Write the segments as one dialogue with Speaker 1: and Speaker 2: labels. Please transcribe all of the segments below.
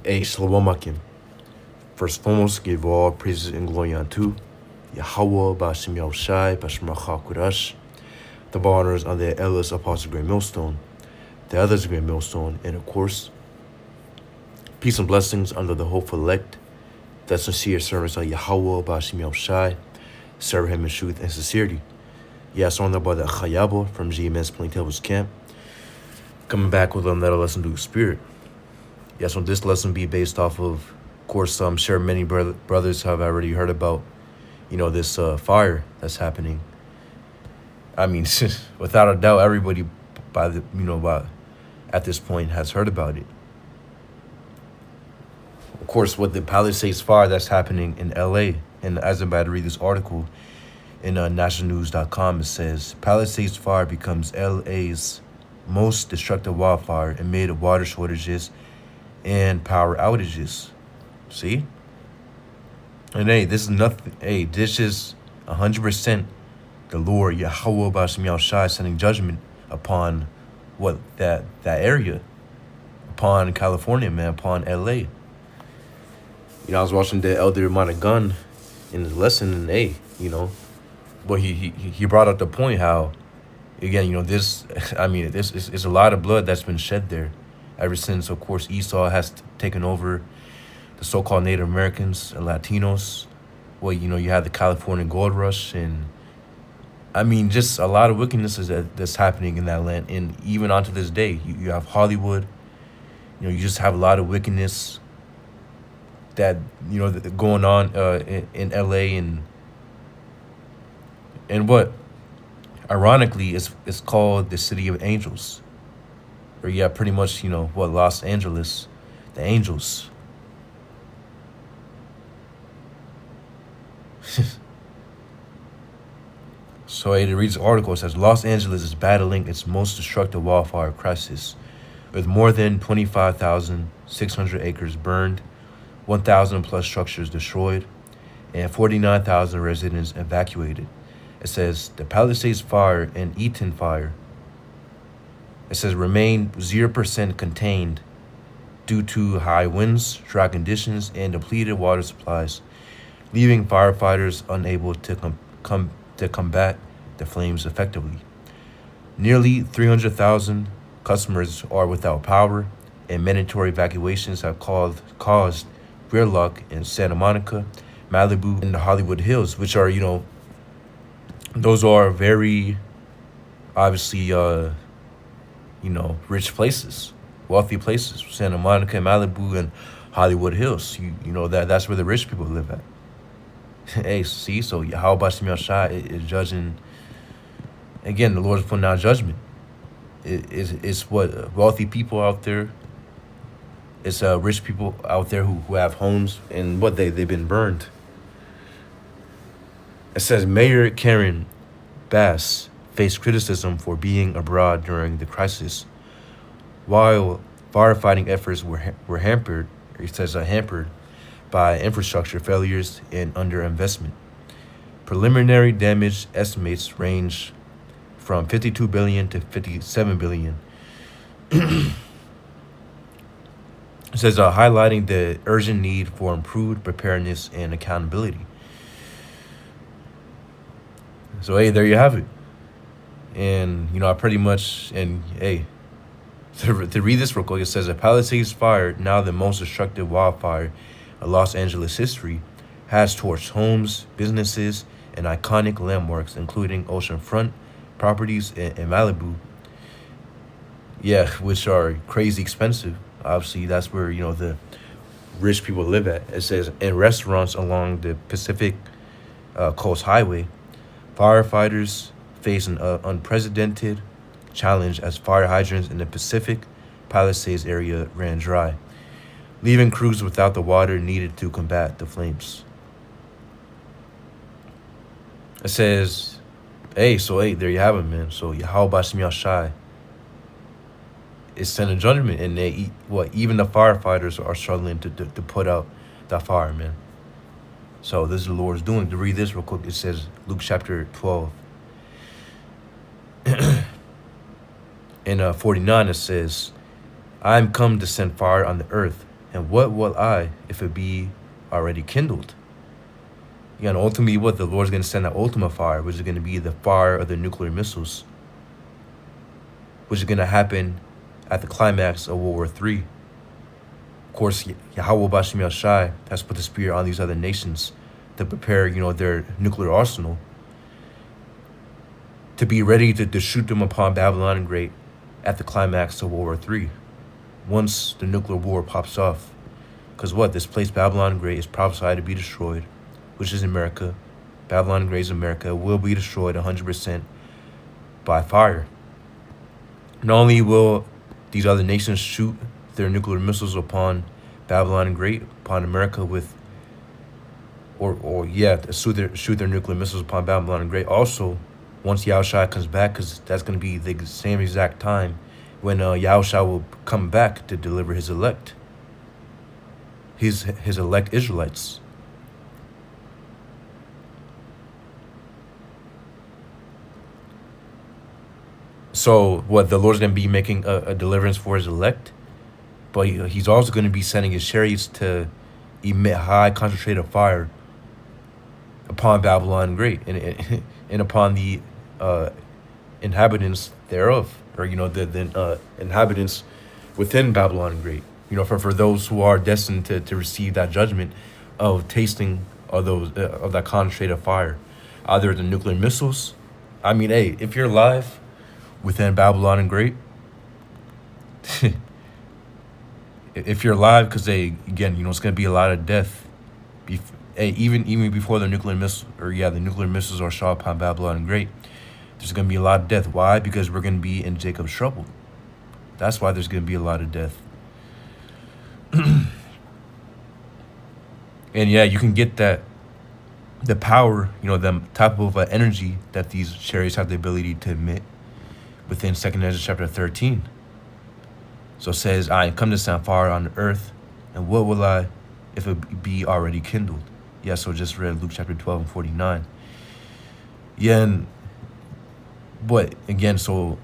Speaker 1: Shalom Akim. First and foremost, give all praises and glory unto Yahweh, Ba'ashem Yahushai, Ba'ashem HaKudash. The honors on the elders Apostle Great Millstone, the others Great Millstone, and of course, peace and blessings under the hopeful elect, the sincere servants of Yahweh, Ba'ashem Yahushai, serve him in truth and sincerity. Yes, on the brother Chayabo from GMS Plain Tables Camp, coming back with another lesson to spirit. Yes, on this lesson be based off of course, I'm sure many brothers have already heard about, this fire that's happening. I mean, without a doubt, everybody by at this point has heard about it. Of course, with the Palisades fire that's happening in LA, and as I'm about to read this article in nationalnews.com, it says Palisades fire becomes LA's most destructive wildfire amid water shortages and power outages. See? And this is nothing. This is 100% the Lord Yahweh Ba'ashem Yahushai sending judgment upon that area, upon California, man, upon LA. I was watching the Elder Montagun in his lesson, and but he brought up the point how, again, this is a lot of blood that's been shed there, ever since, of course, Esau has taken over the so-called Native Americans and Latinos. Well, you had the California gold rush, and just a lot of wickedness that's happening in that land. And even onto this day, you have Hollywood, you just have a lot of wickedness that, going on in LA, and what, ironically, it's called the City of Angels. Or pretty much, Los Angeles, the angels. So it reads the article. It says Los Angeles is battling its most destructive wildfire crisis, with more than 25,600 acres burned, 1,000 plus structures destroyed, and 49,000 residents evacuated. It says the Palisades fire and Eaton fire, it says, remain 0% contained due to high winds, dry conditions, and depleted water supplies, leaving firefighters unable to combat the flames effectively. Nearly 300,000 customers are without power, and mandatory evacuations have caused gridlock in Santa Monica, Malibu, and the Hollywood Hills, which are, those are very, obviously, rich places, wealthy places. Santa Monica, Malibu, and Hollywood Hills. That's where the rich people live at. See, so how Ba'ashem Yahushai is judging. Again, the Lord is putting out judgment. It's what wealthy people out there. It's rich people out there who have homes, and what they've been burned. It says Mayor Karen Bass faced criticism for being abroad during the crisis, while firefighting efforts were hampered. It says hampered by infrastructure failures and underinvestment. Preliminary damage estimates range from 52 billion to 57 billion. It says highlighting the urgent need for improved preparedness and accountability. So there you have it. And I pretty much, and to read this real quick, it says a Palisades fire, now the most destructive wildfire in Los Angeles history, has torched homes, businesses, and iconic landmarks, including oceanfront properties in Malibu. Which are crazy expensive. Obviously, that's where the rich people live at. It says in restaurants along the Pacific Coast Highway, firefighters face an unprecedented challenge as fire hydrants in the Pacific Palisades area ran dry, leaving crews without the water needed to combat the flames. It says, there you have it, man. So Yahweh Ba'ashem Yahushai is sending judgment, and even the firefighters are struggling to put out that fire, man. So this is the Lord's doing. To read this real quick, it says Luke chapter 12. In 49, it says, I am come to send fire on the earth, And what will I if it be already kindled? And ultimately, what the Lord's going to send that ultimate fire, which is going to be the fire of the nuclear missiles, which is going to happen at the climax of World War III. Of course, Yahweh Bashim Yashai has put the spirit on these other nations to prepare, their nuclear arsenal, to be ready to shoot them upon Babylon and Great at the climax of World War III, once the nuclear war pops off. Because this place, Babylon and Great, is prophesied to be destroyed, which is America. Babylon and Great is America, will be destroyed 100% by fire. Not only will these other nations shoot their nuclear missiles upon Babylon and Great, upon America shoot their nuclear missiles upon Babylon and Great. Also, once Yahushua comes back, because that's going to be the same exact time when Yahushua will come back to deliver his elect, his elect Israelites. So the Lord's going to be making a deliverance for his elect, but he's also going to be sending his chariots to emit high concentrated fire upon Babylon Great and upon the inhabitants thereof, or the inhabitants within Babylon Great. For those who are destined to receive that judgment of tasting of that concentrated fire, either the nuclear missiles. I mean, hey, if you're alive within Babylon and Great, if you're alive, because it's going to be a lot of death. Even before the nuclear missiles, the nuclear missiles are shot upon Babylon and Great, there's going to be a lot of death. Why? Because we're going to be in Jacob's trouble. That's why there's going to be a lot of death. And you can get the power, the type of energy that these chariots have the ability to emit within 2nd Ezra chapter 13. So it says, I come to send fire on the earth, and what will I if it be already kindled? So just read Luke chapter 12 and 49. But again, so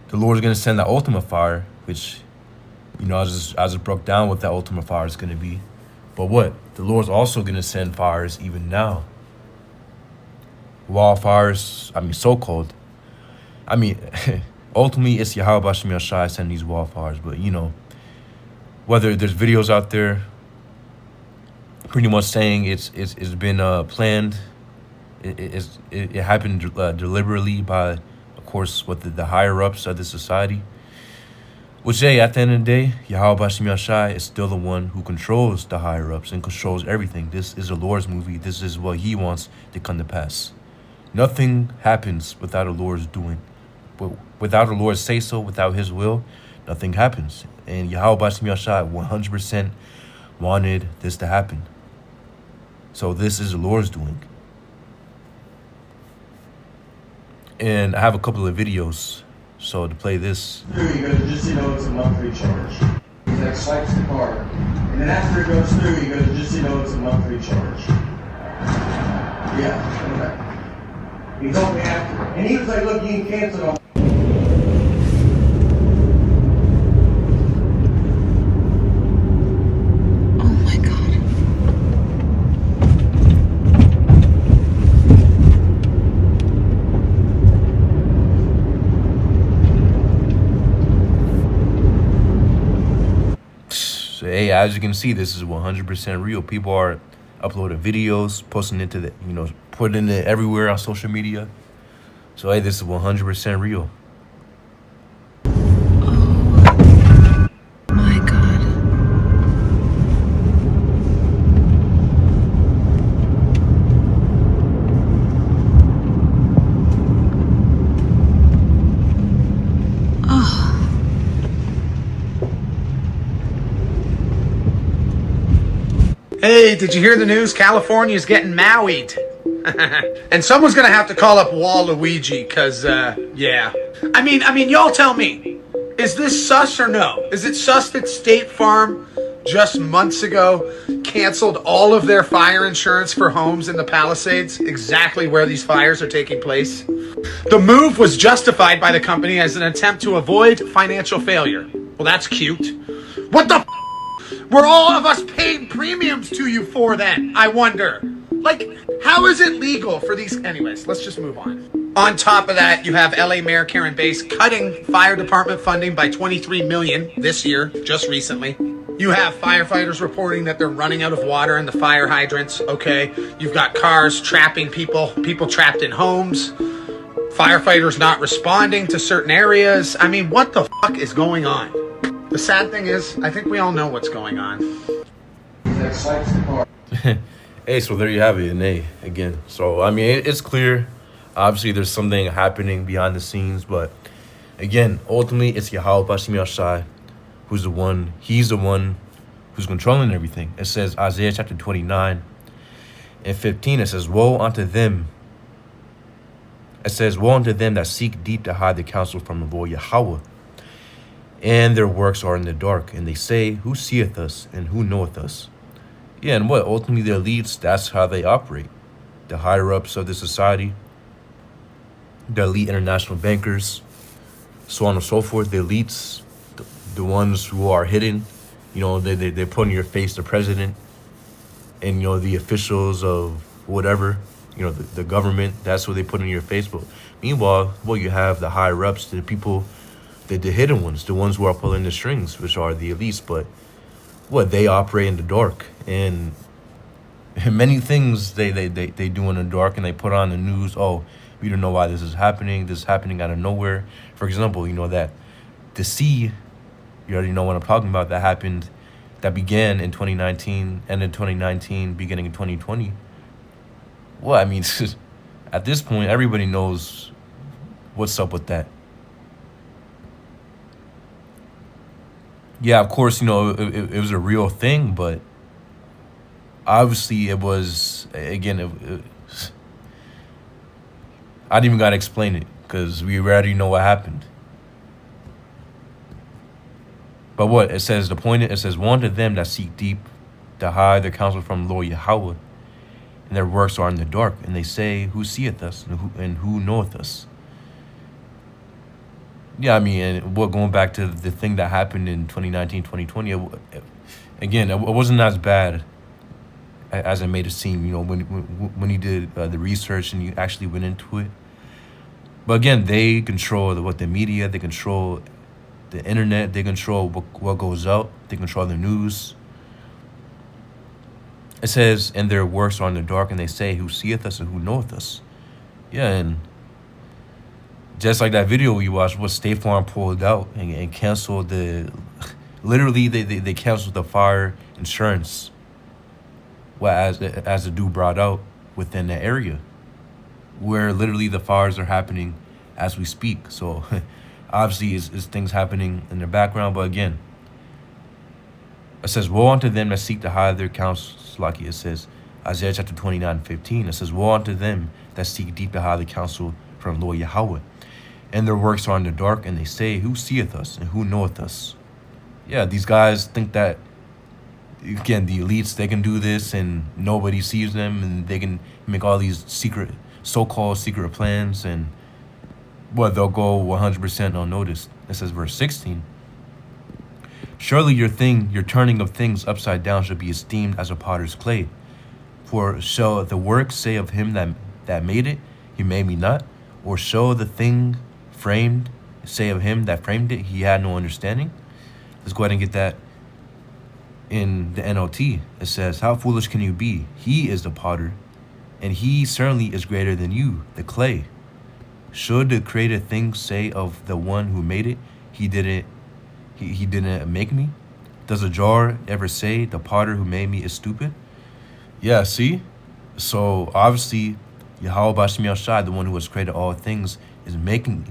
Speaker 1: the Lord is going to send the ultimate fire, which, I just broke down what that ultimate fire is going to be. But the Lord's also going to send fires even now. Wildfires, so-called. Ultimately, it's Yahweh Bashim Yashai sending these wildfires. But, whether there's videos out there pretty much saying it's been planned, it happened deliberately by, of course, the higher-ups of the society. Which, at the end of the day, Yahweh Bashim Yashai is still the one who controls the higher-ups and controls everything. This is the Lord's movie. This is what he wants to come to pass. Nothing happens without the Lord's doing. But without the Lord's say-so, without his will, nothing happens. And Yahweh Bashim Yashai 100% wanted this to happen. So this is the Lord's doing. And I have a couple of videos. So to play this,
Speaker 2: you go to just it's a monthly charge. He swipes the card, and then after it goes through, you go to just it's a monthly charge. Okay. He told me after, and he was like, "Look, you can cancel it on."
Speaker 1: As you can see, this is 100% real. People are uploading videos, posting it to putting it everywhere on social media. So this is 100% real.
Speaker 3: Oh my God.
Speaker 4: Hey, did you hear the news? California's getting Maui'd. And someone's gonna have to call up Waluigi, cause, yeah. I mean, y'all tell me, is this sus or no? Is it sus that State Farm just months ago canceled all of their fire insurance for homes in the Palisades, exactly where these fires are taking place? The move was justified by the company as an attempt to avoid financial failure. Well, that's cute. What the Were all of us paying premiums to you for then? I wonder. Like, how is it legal for these? Anyways, let's just move on. On top of that, you have LA Mayor Karen Bass cutting fire department funding by $23 million this year, just recently. You have firefighters reporting that they're running out of water in the fire hydrants, okay? You've got cars trapping people trapped in homes, firefighters not responding to certain areas. I mean, what the fuck is going on? The sad thing is, I think we all know what's going on.
Speaker 2: That excites the car.
Speaker 1: Hey, so there you have it, an A again. So I mean, it's clear. Obviously, there's something happening behind the scenes, but again, ultimately, it's Yahweh Bashim Yashai who's the one. He's the one who's controlling everything. It says Isaiah chapter 29 and 15. It says, "Woe unto them." It says, "Woe unto them that seek deep to hide the counsel from the Lord Yahweh, and their works are in the dark. And they say, Who seeth us, and who knoweth us?" Yeah, and what? Ultimately, the elites, that's how they operate. The higher-ups of the society, the elite international bankers, so on and so forth. The elites, the ones who are hidden, you know, they put in your face the president and, you know, the officials of whatever, you know, the government, that's what they put in your face. But meanwhile, well, you have the higher-ups, the people, the hidden ones, the ones who are pulling the strings, which are the elites. But what, they operate in the dark, and many things they do in the dark, and they put on the news. Oh, we don't know why this is happening. This is happening out of nowhere. For example, you know that the sea, you already know what I'm talking about, that happened, that began in 2019, ended 2019, beginning in 2020. Well, I mean, at this point, everybody knows what's up with that. Yeah, of course, you know, it was a real thing, but obviously it was, again, I didn't even got to explain it because we already know what happened. But what? It says, it says, "Woe unto them that seek deep to hide their counsel from the Lord Yahweh, and their works are in the dark. And they say, Who seeth us, and who knoweth us?" Yeah, I mean, and what, going back to the thing that happened in 2019, 2020, again, it wasn't as bad as it made it seem, you know, when you did the research and you actually went into it. But again, they control the media, they control the internet, they control what goes out, they control the news. It says, "And their works are in the dark, and they say, Who seeth us, and who knoweth us?" Yeah, and just like that video we watched, what State Farm pulled out and canceled literally they canceled the fire insurance, well, as the dude brought out, within the area where literally the fires are happening as we speak. So obviously is things happening in the background. But again, it says, "Woe unto them that seek to hide their counsel." Like it says, Isaiah chapter 29, 15. It says, "Woe unto them that seek deep to hide the counsel from Lord Yahweh, and their works are in the dark, and they say, Who seeth us, and who knoweth us?" Yeah, these guys think that, again, the elites, they can do this and nobody sees them, and they can make all these so-called secret plans, and well, they'll go 100% unnoticed. It says, verse 16, "Surely your turning of things upside down shall be esteemed as a potter's clay. For shall the work say of him that made it, He made me not? Or shall the thing framed say of him that framed it, He had no understanding?" Let's go ahead and get that in the NLT. It says, "How foolish can you be? He is the potter, and He certainly is greater than you, the clay. Should the created thing say of the one who made it, He didn't make me? Does a jar ever say, The potter who made me is stupid?" Yeah, see? So obviously, Yahweh Bashim Yashai, the one who has created all things, is making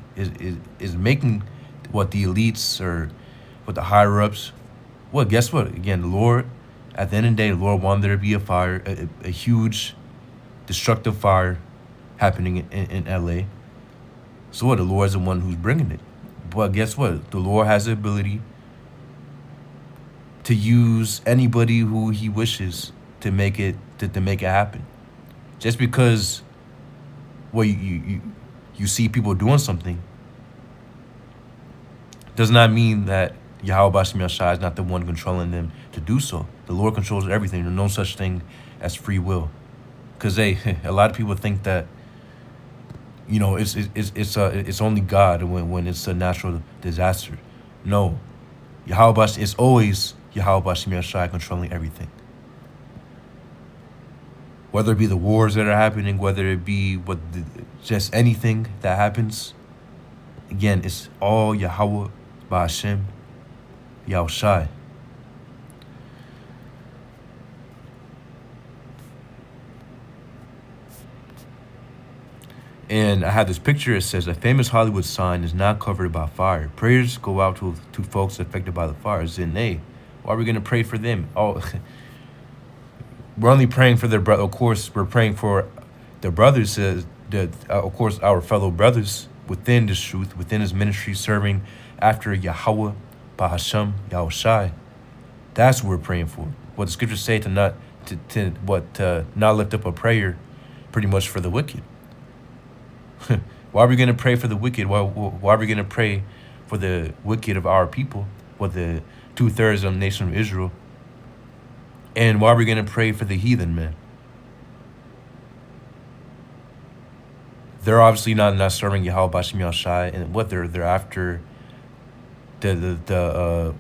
Speaker 1: what the elites or what the higher ups. Well, guess what? Again, the Lord, at the end of the day, the Lord wanted there to be a fire, a huge, destructive fire happening in LA. So what? The Lord is the one who's bringing it. But guess what? The Lord has the ability to use anybody who He wishes to make it happen. Just because, well, you see people doing something does not mean that Yahweh Bashim Yashai is not the one controlling them to do so. The Lord controls everything. There's no such thing as free will. Because a lot of people think that, you know, it's only God when it's a natural disaster. No, Yahweh Bashim, it's always Yahweh Bashim Yashai controlling everything. Whether it be the wars that are happening, whether it be just anything that happens, again, it's all Yahweh Bashim Yashai. And I have this picture. It says, a famous Hollywood sign is not covered by fire. Prayers go out to folks affected by the fires. And hey, why are we going to pray for them? Oh, we're only praying for their brother. Of course, we're praying for the brothers, of course, our fellow brothers within this truth, within his ministry, serving after Yahweh, Bahasham, Yahushai. That's what we're praying for. What the scriptures say to not lift up a prayer, pretty much for the wicked. Why are we going to pray for the wicked? Why are we going to pray for the wicked of our people, or the 2/3 of the nation of Israel? And why are we going to pray for the heathen, man? They're obviously not serving Yahweh Bashim Yashai, and what they're after they're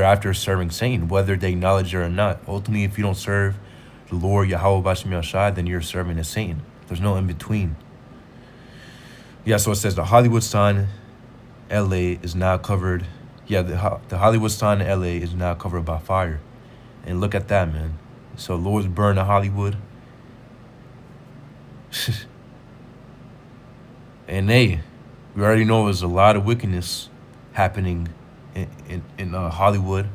Speaker 1: after serving Satan, whether they acknowledge it or not. Ultimately, if you don't serve the Lord Yahweh Bashim Yashai, then you're serving a Satan. There's no in between. Yeah, so it says the Hollywood sign, LA is now covered. Yeah, the Hollywood sign in LA is now covered by fire. And look at that, man. So Lord's burning Hollywood. And we already know there's a lot of wickedness happening in Hollywood.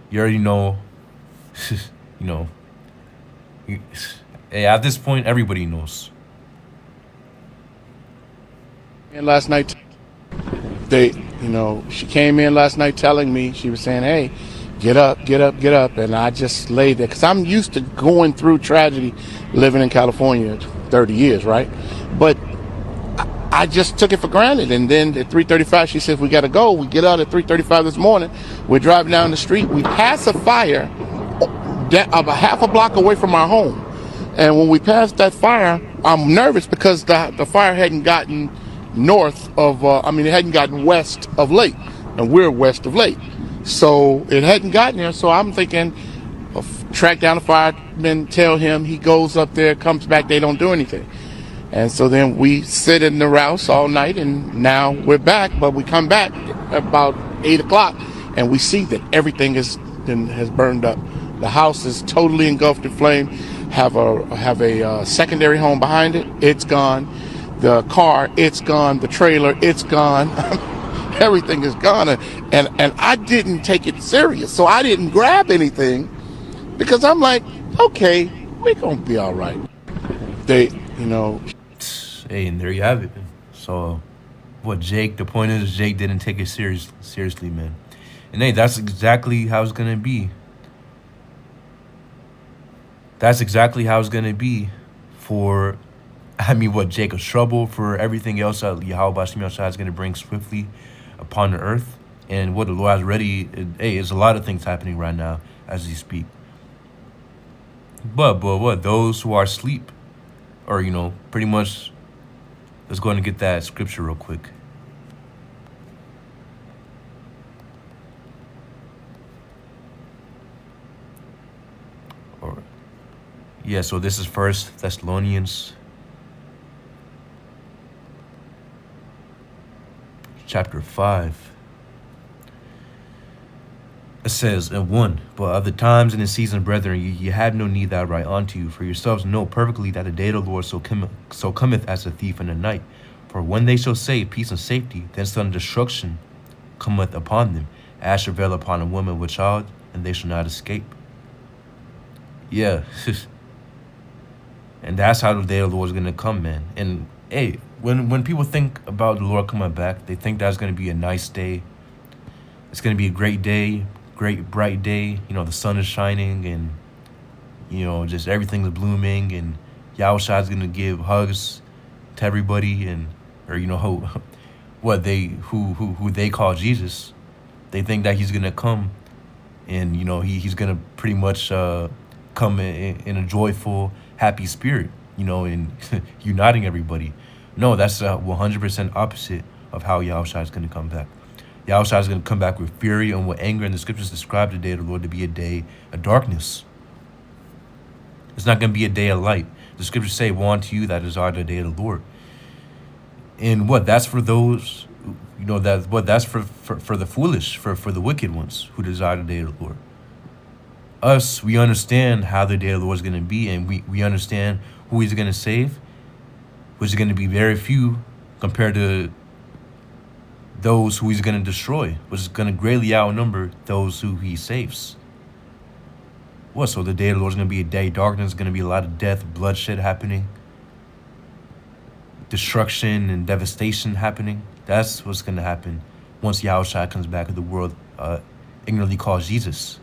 Speaker 1: You already know, you know. Hey, at this point, everybody knows.
Speaker 5: And last night, she came in last night telling me, she was saying, hey, get up, get up, get up. And I just laid there because I'm used to going through tragedy living in California 30 years, right? But I just took it for granted. And then at 3:35, she said, we got to go. We get out at 3:35 this morning. We're driving down the street. We pass a fire about half a block away from our home. And when we passed that fire, I'm nervous because the fire hadn't gotten it hadn't gotten west of Lake, and we're west of Lake. So it hadn't gotten there. So I'm thinking, track down the fireman, tell him, he goes up there, comes back, they don't do anything. And so then we sit in the Rouse all night, and now we're back, but we come back about 8 o'clock, and we see that everything has burned up. The house is totally engulfed in flame. Have a secondary home behind it. It's gone. The car, it's gone. The trailer, it's gone. Everything is gone. And I didn't take it serious. So I didn't grab anything because I'm like, okay, we're going to be all right. Hey,
Speaker 1: and there you have it. So the point is Jake didn't take it seriously, man. And hey, that's exactly how it's going to be. That's exactly how it's going to be for, Jacob's trouble, for everything else that Yahweh Bashim Yashai is going to bring swiftly upon the earth. And what the Lord has ready, there's a lot of things happening right now as we speak. But those who are asleep, or, pretty much, let's go ahead and get that scripture real quick. Yeah, so this is 1 Thessalonians chapter 5. It says, and 1, but of the times and the season, brethren, ye have no need that I write unto you, for yourselves know perfectly that the day of the Lord so cometh as a thief in the night. For when they shall say peace and safety, then sudden destruction cometh upon them, as shall veil upon a woman with child, and they shall not escape. Yeah. And that's how the day of the Lord is going to come, man. And, hey, when people think about the Lord coming back, they think that's going to be a nice day. It's going to be a great day, great bright day. The sun is shining and, just everything's blooming. And Yahushua is going to give hugs to everybody. And, what they who they call Jesus. They think that he's gonna come, and he's gonna pretty much come in a joyful, happy spirit, and uniting everybody. No, that's 100% opposite of how Yahushua is gonna come back. Yahushua is gonna come back with fury and with anger, and the scriptures describe the day of the Lord to be a day of darkness. It's not gonna be a day of light. The scriptures say, "Woe unto you that desire the day of the Lord." And that's for those, that's for the foolish, for the wicked ones who desire the day of the Lord. Us, we understand how the day of the Lord is going to be, and we understand who he's going to save, which is going to be very few compared to those who he's going to destroy, which is going to greatly outnumber those who he saves. So the day of the Lord is going to be a day of darkness, going to be a lot of death, bloodshed happening, destruction and devastation happening. That's what's going to happen once Yahushua comes back and the world ignorantly calls Jesus.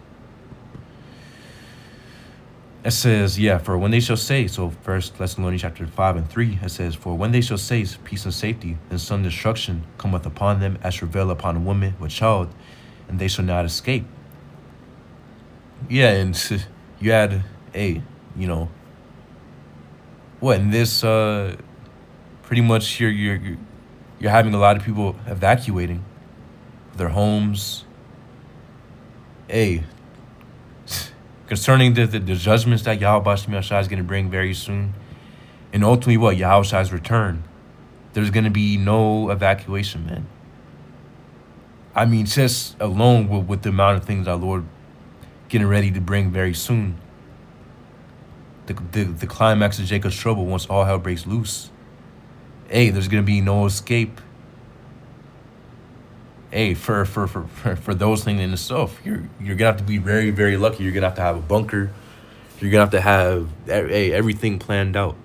Speaker 1: It says, for when they shall say, so 1 Thessalonians chapter 5 and 3, it says, for when they shall say peace and safety, then sudden destruction cometh upon them as travail upon a woman with child, and they shall not escape. And you had in this pretty much you're having a lot of people evacuating their homes. Concerning the judgments that Yahweh Shai is going to bring very soon, and ultimately Yahweh's return, there's going to be no evacuation, man. I mean, just alone with the amount of things our Lord getting ready to bring very soon. The climax of Jacob's trouble once all hell breaks loose. There's gonna be no escape. For those things in itself, you're gonna have to be very, very lucky. You're gonna have to have a bunker. You're gonna have to have everything planned out.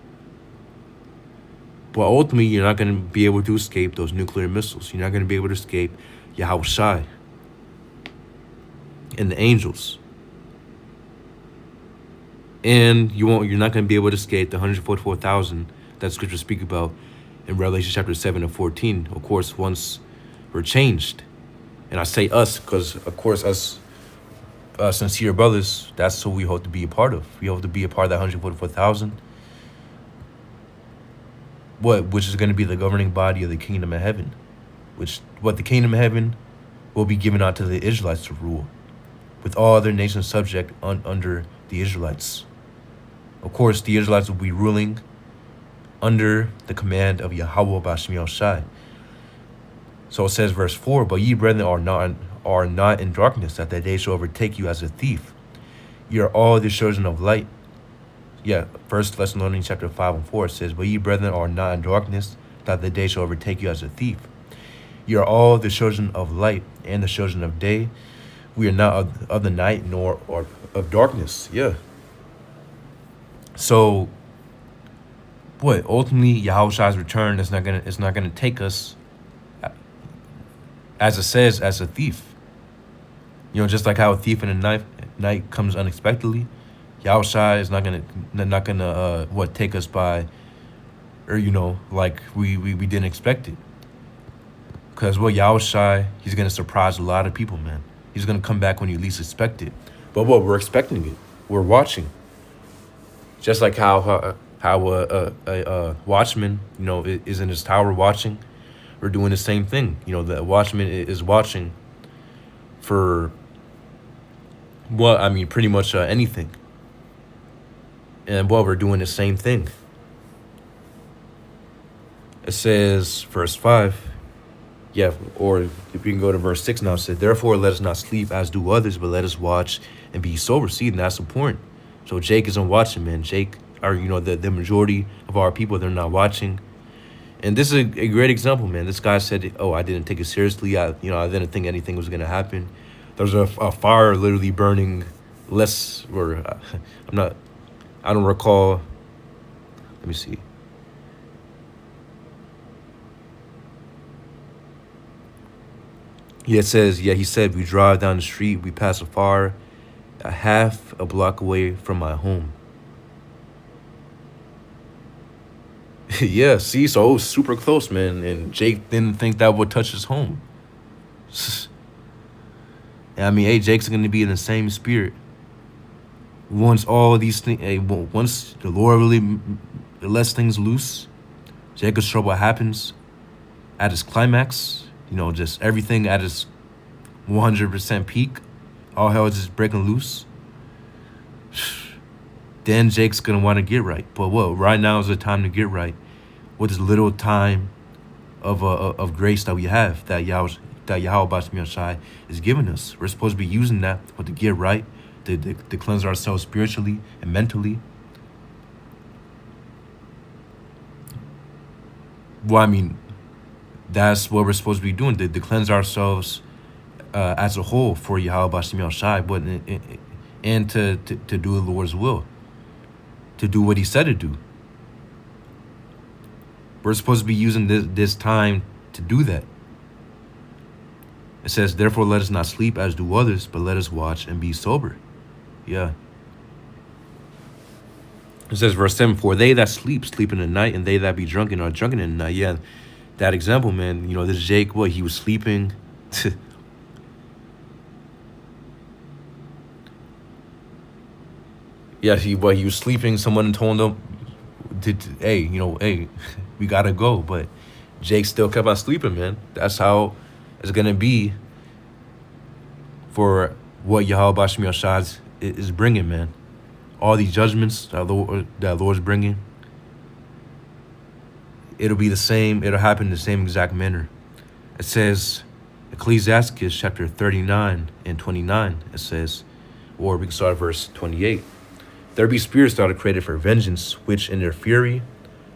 Speaker 1: But ultimately, you're not gonna be able to escape those nuclear missiles. You're not gonna be able to escape Yahweh Shai and the angels. And you're not going to be able to escape the 144,000 that scriptures speak about in Revelation chapter 7 and 14. Of course, once we're changed. And I say us because, of course, us sincere brothers, that's what we hope to be a part of. We hope to be a part of that 144,000. Which is going to be the governing body of the kingdom of heaven. The kingdom of heaven will be given out to the Israelites to rule, with all other nations subject under the Israelites. Of course, the Israelites will be ruling under the command of Yahweh Bashmiel Shai. So it says, verse 4, but ye brethren are not in darkness, that the day shall overtake you as a thief. You are all the children of light. 1 Thessalonians chapter 5 and 4 says, but ye brethren are not in darkness, that the day shall overtake you as a thief. You are all the children of light and the children of day. We are not of the night nor of darkness. So ultimately Yahushua's return is not gonna take us, as it says, as a thief. Just like how a thief in the night comes unexpectedly, Yahushua is not gonna take us by, or like we didn't expect it. Because Yahushua, he's gonna surprise a lot of people, man. He's gonna come back when you least expect it. But we're expecting it. We're watching. Just like how a watchman, is in his tower watching. We're doing the same thing. The watchman is watching for pretty much anything. And we're doing the same thing. It says, verse 5. Or if you can go to verse 6 now, it says, therefore let us not sleep as do others, but let us watch and be sober. See, and that's important. So Jake isn't watching, man. Jake, or the majority of our people, they're not watching. And this is a great example, man. This guy said, I didn't take it seriously. I didn't think anything was gonna happen. There was a fire literally burning I don't recall. Let me see. It says, he said, we drive down the street, we pass a fire a half a block away from my home. Yeah, see, so it was super close, man. And Jake didn't think that would touch his home. I mean, hey, Jake's gonna be in the same spirit. Once all these things, hey, once the Lord really lets things loose, Jacob's trouble happens at its climax. Just everything at its 100% peak. All hell is just breaking loose. Then Jake's gonna want to get right. But right now is the time to get right. With this little time of grace that we have, that Yahweh Bashmi Shai is giving us. We're supposed to be using that to get right, to cleanse ourselves spiritually and mentally. Well, I mean, that's what we're supposed to be doing, to cleanse ourselves as a whole for Yahweh Bashmi Shai, but and to do the Lord's will, to do what He said to do. We're supposed to be using this time to do that. It says, therefore, let us not sleep as do others, but let us watch and be sober. Yeah. It says, verse 7, for they that sleep in the night, and they that be drunken are drunken in the night. Yeah, that example, man, this Jake, he was sleeping. Yeah, he was sleeping. Someone told him, hey, we gotta go. But Jake still kept on sleeping, man. That's how it's gonna be for what Yahweh Bashmi Ashad is bringing, man. All these judgments that Lord's bringing, it'll be the same. It'll happen in the same exact manner. It says, Ecclesiastes chapter 39 and 29. It says, or we can start at verse 28. There be spirits that are created for vengeance, which in their fury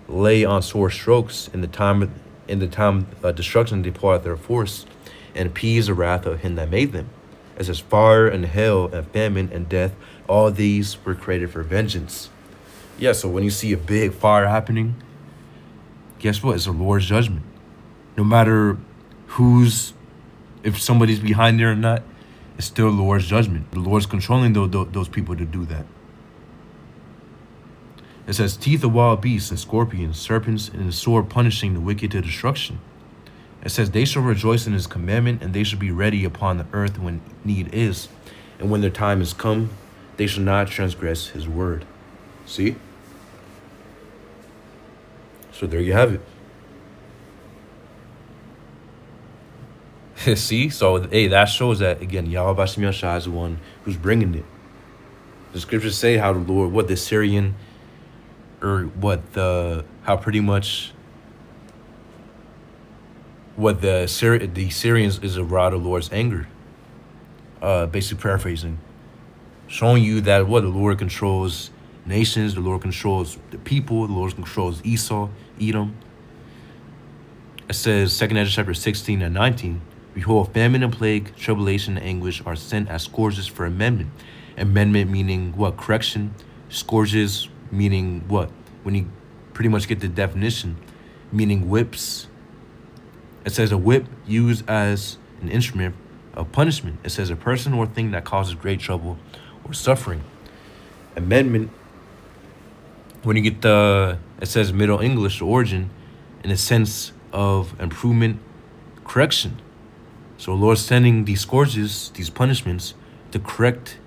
Speaker 1: lay on sore strokes. In the time of destruction they pour out their force, and appease the wrath of him that made them. It says, fire and hell and famine and death, all these were created for vengeance. Yeah, so when you see a big fire happening, guess what? It's the Lord's judgment. No matter if somebody's behind there or not, it's still the Lord's judgment. The Lord's controlling those people to do that. It says, teeth of wild beasts and scorpions, serpents, and the sword punishing the wicked to destruction. It says, they shall rejoice in His commandment, and they shall be ready upon the earth when need is. And when their time is come, they shall not transgress His word. See? So there you have it. See? So, hey, that shows that, again, Yahweh Bashmi Ashai is the one who's bringing it. The scriptures say how the Lord, the Syrian, or how pretty much what the Syrians is a rod of the Lord's anger. Basically paraphrasing. Showing you that the Lord controls nations, the Lord controls the people, the Lord controls Esau, Edom. It says, 2 Ezra chapter 16 and 19, behold, famine and plague, tribulation and anguish are sent as scourges for amendment. Amendment meaning what? Correction. Scourges meaning what? When you pretty much get the definition, meaning whips. It says a whip used as an instrument of punishment. It says a person or thing that causes great trouble or suffering. Amendment, when you get it says Middle English origin, in a sense of improvement, correction. So the Lord's sending these scourges, these punishments, to correct,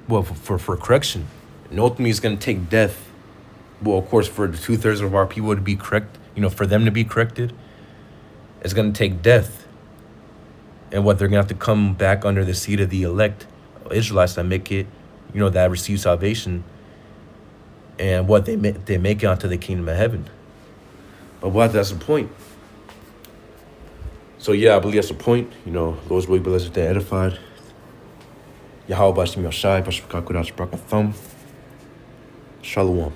Speaker 1: for correction. And ultimately it's going to take death. Well, of course, for the 2/3 of our people to be correct, for them to be corrected, it's going to take death. And they're going to have to come back under the seat of the elect Israelites that make it, that receive salvation. And they make it onto the kingdom of heaven. But that's the point. So yeah, I believe that's the point. Lord's will be blessed and edified. Yahweh Bashmi Ashai, Bashmi Kakudash Brakathum. Shalom.